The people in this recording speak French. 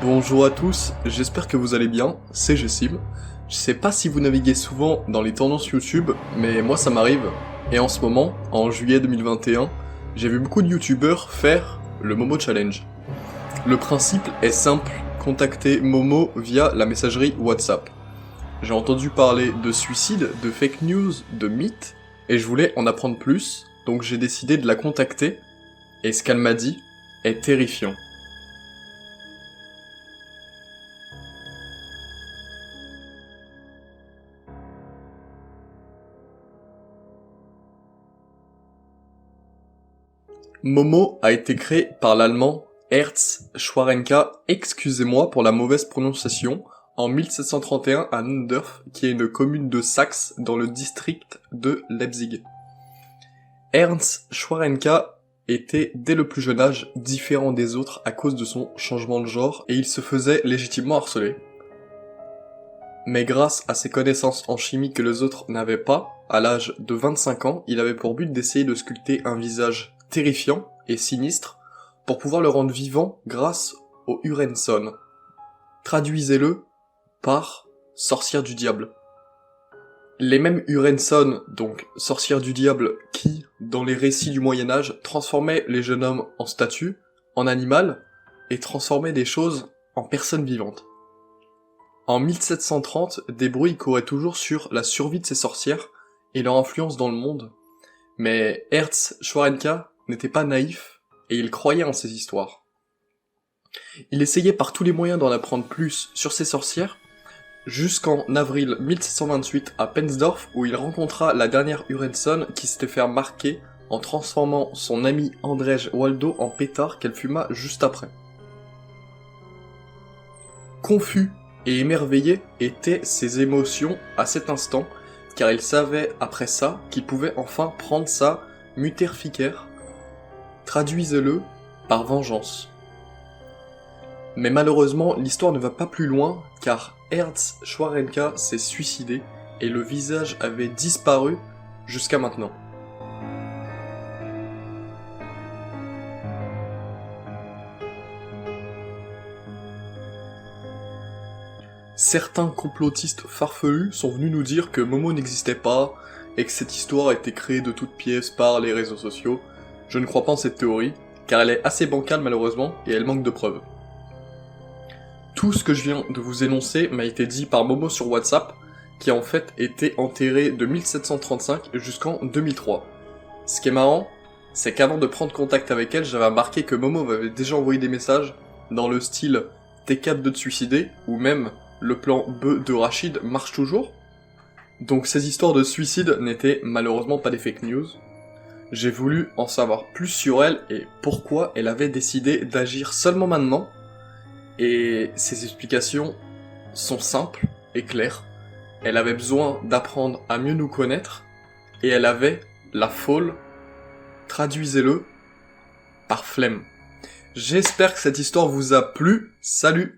Bonjour à tous, j'espère que vous allez bien, c'est Jessim. Je sais pas si vous naviguez souvent dans les tendances YouTube, mais moi ça m'arrive. Et en ce moment, en juillet 2021, j'ai vu beaucoup de YouTubeurs faire le Momo Challenge. Le principe est simple, contacter Momo via la messagerie WhatsApp. J'ai entendu parler de suicide, de fake news, de mythes, et je voulais en apprendre plus, donc j'ai décidé de la contacter, et ce qu'elle m'a dit est terrifiant. Momo a été créé par l'allemand Herz Schwarenka, excusez-moi pour la mauvaise prononciation, en 1731 à Nundorf, qui est une commune de Saxe dans le district de Leipzig. Ernst Schwarenka était dès le plus jeune âge différent des autres à cause de son changement de genre et il se faisait légitimement harceler. Mais grâce à ses connaissances en chimie que les autres n'avaient pas, à l'âge de 25 ans, il avait pour but d'essayer de sculpter un visage terrifiant et sinistre pour pouvoir le rendre vivant grâce au Hurenson. Traduisez-le par sorcière du diable. Les mêmes Hurenson, donc sorcière du diable, qui, dans les récits du Moyen-Âge, transformaient les jeunes hommes en statues, en animal, et transformaient des choses en personnes vivantes. En 1730, des bruits couraient toujours sur la survie de ces sorcières et leur influence dans le monde, mais Herz Schwarenka n'était pas naïf et il croyait en ces histoires. Il essayait par tous les moyens d'en apprendre plus sur ces sorcières, jusqu'en avril 1728 à Pensdorf où il rencontra la dernière Hurenson qui s'était fait remarquer en transformant son ami Andrzej Waldo en pétard qu'elle fuma juste après. Confus et émerveillé étaient ses émotions à cet instant, car il savait après ça qu'il pouvait enfin prendre sa Mutter-Ficker, traduisez-le par vengeance. Mais malheureusement, l'histoire ne va pas plus loin, car Herz Schwarenka s'est suicidé et le visage avait disparu jusqu'à maintenant. Certains complotistes farfelus sont venus nous dire que Momo n'existait pas et que cette histoire a été créée de toutes pièces par les réseaux sociaux. Je ne crois pas en cette théorie, car elle est assez bancale malheureusement et elle manque de preuves. Tout ce que je viens de vous énoncer m'a été dit par Momo sur WhatsApp, qui a en fait été enterré de 1735 jusqu'en 2003. Ce qui est marrant, c'est qu'avant de prendre contact avec elle, j'avais remarqué que Momo m'avait déjà envoyé des messages dans le style « T'es capable de te suicider » ou même « Le plan B de Rachid marche toujours ». Donc ces histoires de suicide n'étaient malheureusement pas des fake news. J'ai voulu en savoir plus sur elle et pourquoi elle avait décidé d'agir seulement maintenant. Et ces explications sont simples et claires. Elle avait besoin d'apprendre à mieux nous connaître, et elle avait la folle, traduisez-le, par flemme. J'espère que cette histoire vous a plu, salut!